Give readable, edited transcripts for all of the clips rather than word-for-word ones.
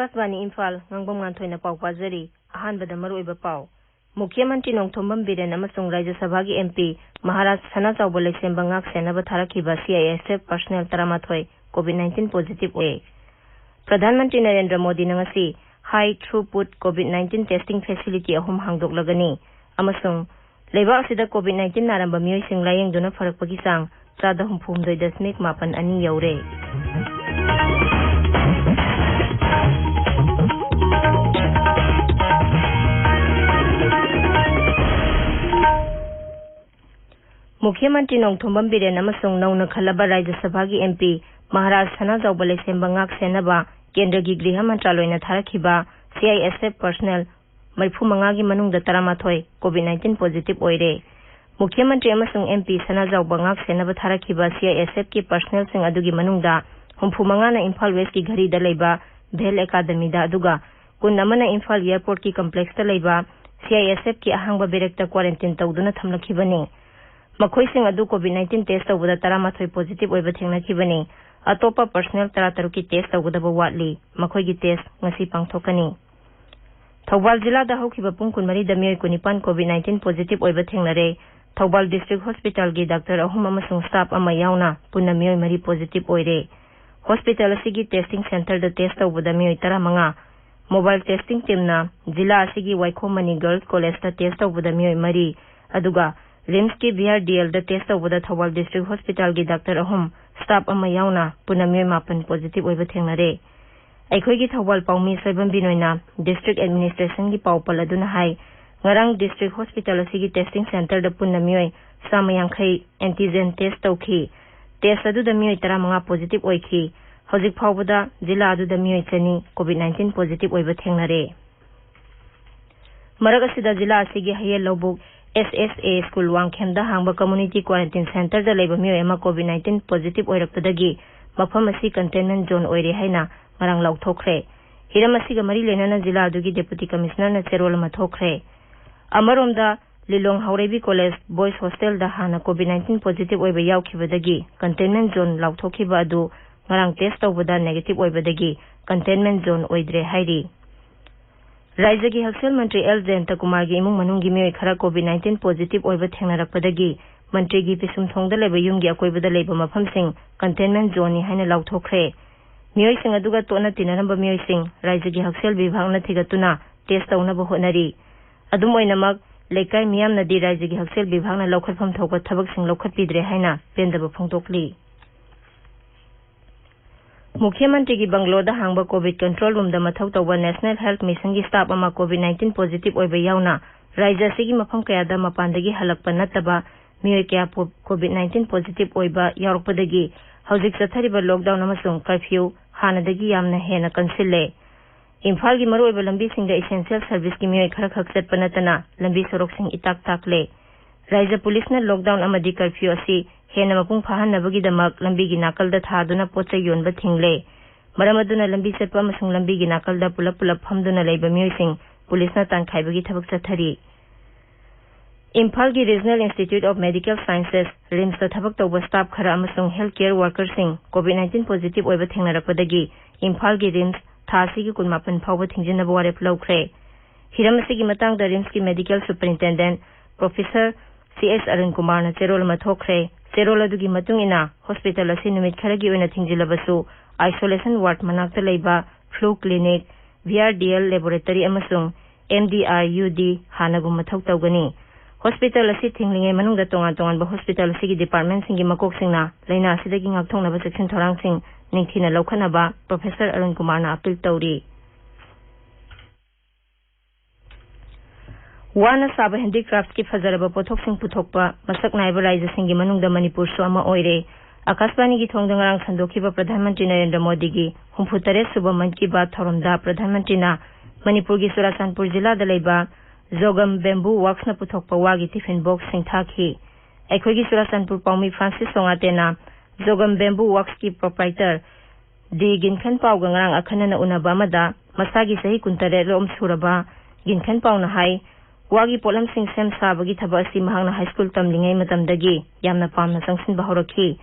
Akashvani Imphal Ngangbam Nganthoi na pau pazari ahanbada maruiba pau Mukhyamantri Nongthombam Biren amasung Rajya Sabha gi MP Maharaj Sana Chauba Leisemba ngak senaba tharakhiba CISF personnel 13 COVID-19 positive oye. Pradhan Mantri Narendra Modi na ngasi high throughput COVID-19 testing facility ahum hangdoklagani amasung leiba asida COVID-19 naramba miyoi sing layengduna pharakpagi sang 3.8 ani yaure. Mukhyamantri Nongthombam Biren amasung nauna khalaba Rajya Sabha gi MP Maharaj Sana Chauba Leisemba ngak senaba Kendra gi Griha Mantraloyna tharakhiba CISF personnel 35 gi manungda 13 COVID-19 positive oire. Mukhyamantri amasung MP Sana Chauba ngak senaba tharakhiba CISF ki personnel sing adugi manungda 35 na Imphal West ki ghari da leiba Bhel Academy da aduga kun amana Imphal Airport ki complex ta leiba CISF ki ahangba berekta quarantine tawduna thamlakhibani. Makhoi adu COVID-19 test tawbada 13 positive oiba thengnakhibani atopa personnel 13 ki test tawbada watli makhoi gi test ngasi pangthokani. Thawbal jila da hokhiba pung 13 da miyoi 19 COVID-19 positive oiba thengnare Thawbal district hospital gi doctor ahum amasung staff ama yauna punna miyoi mari positive oire. Hospital asigi testing center da test tawbada miyoi 15 mobile testing team na jila asigi Waikhomani girls college da test tawbada miyoi mari aduga Rims ki BRDL da test tawbada Thawbal district hospital gi doctor ahum staff ama yauna punami mapan positive oiba thengnare. Aikhoi gi Thawbal paumi soibam binoina district administration gi pawpal aduna hai ngarang district hospital asigi testing center da punami samayangkhai antigen test tawkhi test adu da miyoi 15 positive oikhi hojik phawbada jila adu da miyoi chani COVID-19 positive oiba thengnare. Marag asida jila asigi hayel lobuk SSA School Wangkhemda hangba community quarantine center da leiba miyoi ama COVID-19 positive oirakpadagi mafam asi containment zone oire haina marang lauthokre. Hiram asiga mari lenana jila adugi deputy commissioner na cherol ma thokre. Amaromda Lilong Haurebi College Boys Hostel da hana COVID-19 positive oiba yaukhibadagi containment zone lauthokhiba adu marang test tawbada negative oibadagi containment zone oidre hairi. Rajya ki Hakshel Mantri L. Jayanta Kumar gi imung manung gi miyoi khara COVID-19 positive oiba thengnarakpadagi mantri gi pisum thongda leba yum gi akoibada leba mafam sing containment zone ni haina lauthokre. Miyoi sing aduga tona tinaramba miyoi sing Rajya ki Hakshel Bibhag na thigatuna test tawnaba honari. Adum oinamak lekai miyam na di Rajya ki Hakshel Bibhag na laukhatpham thoba thabak sing laukhatpidre haina pendaba phongtokli. Mukhyamantri gi Bangalore da hangba COVID control room da mathau tawba National Health Mission gi staff ama COVID-19 positive oiba yauna Rajya sigi mafam kaya da mapandagi halakpa nataba miyoi kaya COVID-19 positive oiba yaurukpadagi hojik chathariba lockdown amasung curfew hanadagi yamna hena kansille. Imphal gi maru oiba lambi singda essential service gi miyoi khara khak chatpa natana lambi sorok sing itak takle. Rajya police na lockdown amadi curfew asi hena mapung phahanabagi damak lambi gi nakal da thaduna pochai yonba thingle. Maramaduna lambi chatpa amasung lambi gi nakal da pulap hamduna leiba miyoi sing police na tankhaibagi thabak chathari. Imphal gi Regional Institute of Medical Sciences RIMS da thabak tawba staff khara amasung healthcare workers sing COVID-19 positive oiba thengnarakpadagi Imphal gi RIMS thasi gi 18 phawba thingjinaba warep lawkhre. Hiram asigi matang da RIMS ki medical superintendent Professor CS Arun Kumar na cherol ma thokre. Cherol adugi matung ina hospital asi numit kharagi oina thingjilabasu isolation ward manakta leiba flu clinic VRDL laboratory amasung MDRUD hanagum mathau tawgani. Hospital asi thinglingai manungda tongan ba hospital asi gi department singi makok singna laina asidagi ngakthongnaba section thorang sing ningthina laukhanaba Professor Arun Kumar na appeal tawri. Wana saba handicrafts ki fazaraba pothok sing puthokpa masak naiba Rajya singi manungda Manipur so ama oire. Akashvani gi thongda ngarang sandokhiba Pradhan Mantri Narendra Modi gi 63 suba man ki baat thoromda Pradhan Mantri na Manipur gi Surachandpur jila da leiba Zogam bamboo works na puthokpa wagi tiffin box sing thakhi. Aikhoi gi Surachandpur paumi Francis Songate na Zogam bamboo works ki proprietor di Ginkhan Pau gangrang akhana na unaba amada masagi sahi 13 rom suraba Ginkhan Pau na hai wagi polam sing sem sabagi thaba asi mahangna high school tamlingai matamdagi yamna pamna sangsin bahorakhi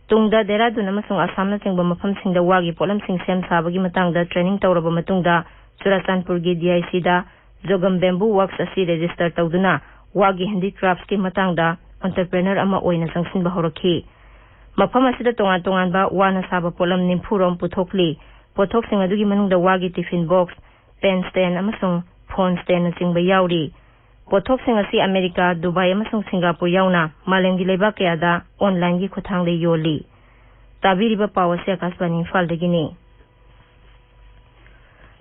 tungda Dehradun amasung Assamna chingba mafamsingda wagi polamsing sem sabagi matangda training tawraba matungda Churachandpurgi DIC da Jogam Bamboo Works asi register tawduna wagi handicrafts ki matangda entrepreneur ama oina sangsinba horakhi mafam asida tongan ba wana saba polam nimpurom puthokli pothok adugi manungda wagi tiffin box pen stand amasung phone stand na chingba yauri pothok asi America Dubai amasung Singapore yauna malengi leba kayada online gi khuthangde yoli tabiriba pawase akasbani Imphal dagini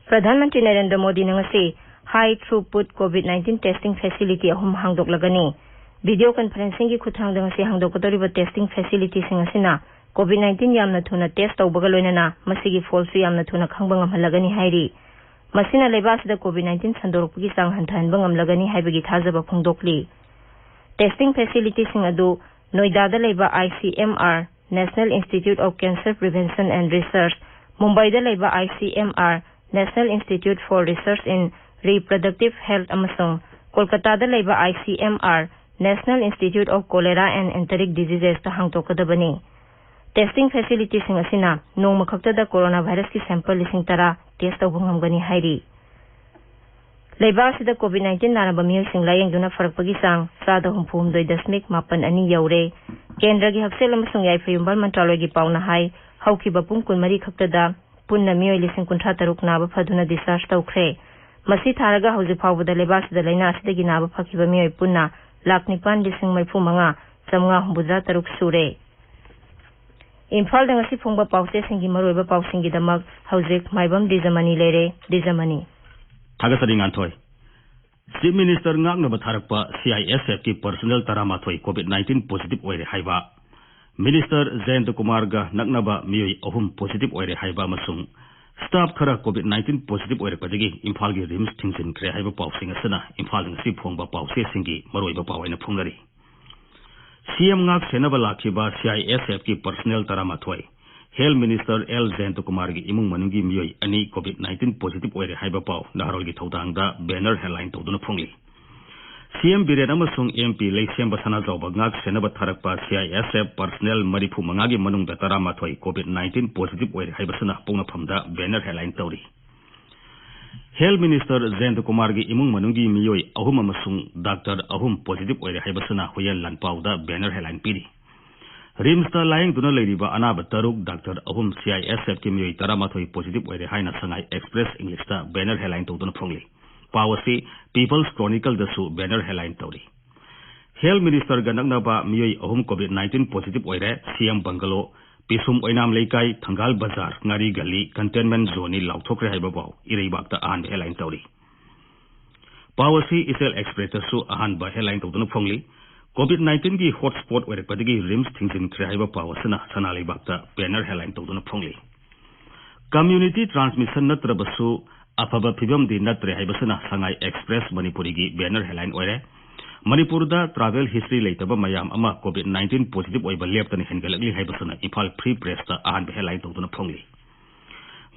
Pradhan Mantri Narendra Modi nangasi high throughput COVID-19 testing facility ahum hangdok lagani video conferencing gi khuthangda ngasi hangdoktoriba testing facility singasina COVID-19 yamna thuna test tawbaga loinana masigi false yamna thuna khangba ngamhalagani hairi masina lebasida COVID-19 sandorokgi sang hanthanba ngamlagani haibagi thajaba phongdokli testing facility sing adu Noida da leba ICMR National Institute of Cancer Prevention and Research Mumbai da leba ICMR National Institute for Research in Reproductive Health amasung Kolkata da leba ICMR National Institute of Cholera and Enteric Diseases ta hangtokadabani testing facility sing asina nong makhakta da coronavirus ki sample lising tara test tawbungamgani hairi leba sida COVID-19 naraba miyoy sing layeng duna farakpagi sang sada humpum doi dasmik mapan ani yaure kendra gi haksel amasung yaifayumbal mantraloy gi pauna hai hauki bapung kunmari khakta da punna miyoy lising kuntra taruk naba phaduna discharge tawkhre masi tharaga hauji phawbada leba sida laina sida gi naba phakiba miyoy punna lakh nipan lising marfu manga samnga humbudra taruk sure Imphal dangasi phongba pause singi maroiba pausingi damak haujik Maibam Dwijamani lere Dwijamani Thagasari Nganthoi Chief Minister Ngangbam Nganthoi CISF ki personnel taramathoi COVID-19 positive oire haiba Minister Jayant Kumar ga naknaba miyoi ahum positive oire haiba masung staff khara COVID-19 positive oire padagi Imphal gi rims thingsin kre haiba pausing asana Imphal dangasi phongba pause singi maroiba pawaina phongnari CM ngak senaba lakhiba CISF ki personnel taramathoi Health Minister L Jayant Kumar gi imung manungi miyoi ani COVID-19 positive oire haiba paw naharol gi thodangda banner headline tawduna phongli CM Biren amasung MP Leisemba sana jawba ngak senaba tharakpa CISF personnel marifu mangagi manungda taramathoi COVID-19 positive oire haiba sana pungna phamda banner headline tawri Health Minister Jayant Kumar gi imung manungi miyoi ahum amasung Dr. ahum positive oire haiba sana hoyal lanpawda banner headline piri Rims ta laying duna leiriba anaba taruk Dr. ahum CISF ki miyoi taramathoi positive oire haina sangai Express English ta banner headline tawduna phongli pawasi People's Chronicle dasu banner headline tawri Health Minister ga naknaba miyoi ahum COVID-19 positive oire CM Bangalo Pisum oinam leikai Thangal Bazar ngari gali containment zone ni lauthokre haiba baw ireibakta an headline tawri pawasi Isel Express su ahan ba headline tawduna phongli COVID-19 ki hotspot oire padigi rims thingsin kre haiba pawasana sanalai bakta banner headline tawduna phongli community transmission natrabasu afaba phibam di natre haibasana sangai Express Manipuri gi banner headline oire Manipur da travel history leitaba mayam ama COVID-19 positive oiba leptani hengalagli haibasana Imphal Free Press ta ahan headline tawduna phongli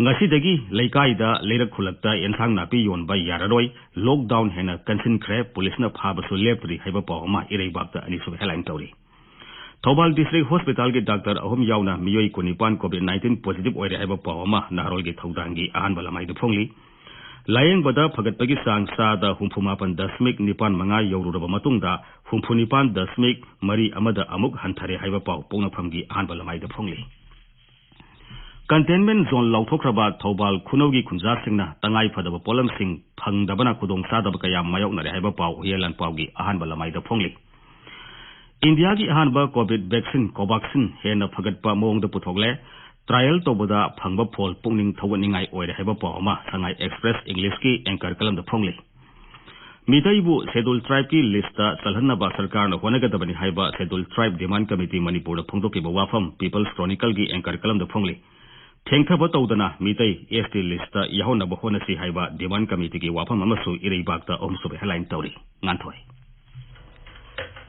ngasi dagi leikai da leirak khulakta ensang napi yonba yararoi lockdown hena kansin khre police na phabasu lepri haiba pawma ireibakta ani sub headline tawri Thobal District Hospital gi Dr. ahum yauna miyoi kunipan COVID-19 positive oire haiba pawma naharol gi thaudangi ahan balamai da phongli layeng bada phagatpagi sang sa da humpumapan dasmik nipan manga yoruraba matungda humpunipan dasmik mari amada amuk hanthare haiba paw pongna phamgi ahan balamai da phongli Containment zone lauthokraba Thobal Khunawgi Khunja singna tangai phadaba polam sing phangdabana khudong sadaba kaya mayok nare haiba paw yelan pawgi ahan balamai da phongli India gi ahan ba COVID vaccine Covaxin hena phagatpa mong da puthokle trial tobada phangba phol pungning thowaningai oire haiba pawma sangai Express English ki anchor kalam da phongli mitaibu scheduled tribe ki list ta chalhanna ba sarkar na honagadabani haiba scheduled tribe demand committee Manipur da phongdoki ba wafam People's Chronicle gi anchor kalam da phongli thengthaba tawdana mitai ST list ta yahona ba honasi haiba demand committee gi wafam amasu ireibakta omsube headline tawri Nganthoi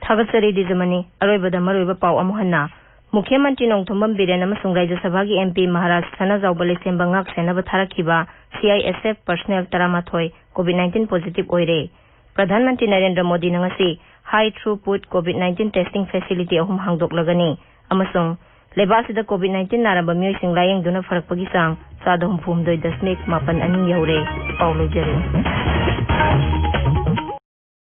Thagasari Dwijamani aroibada maroiba paw amuhanna Mukhyamantri Nongthombam Biren amasung Rajya Sabha gi MP Maharashtra sana jawbale semba ngak senaba tharakhiba CISF personnel taramathoi COVID-19 positive oire Pradhan Mantri Narendra Modi nangasi high throughput COVID-19 testing facility ahum hangdok lagani amasung लेबासिदा covid नारबा मियोइसिंग लायेंगदुना फरकपगी Chang 4.9 you're पाउ लेजरे।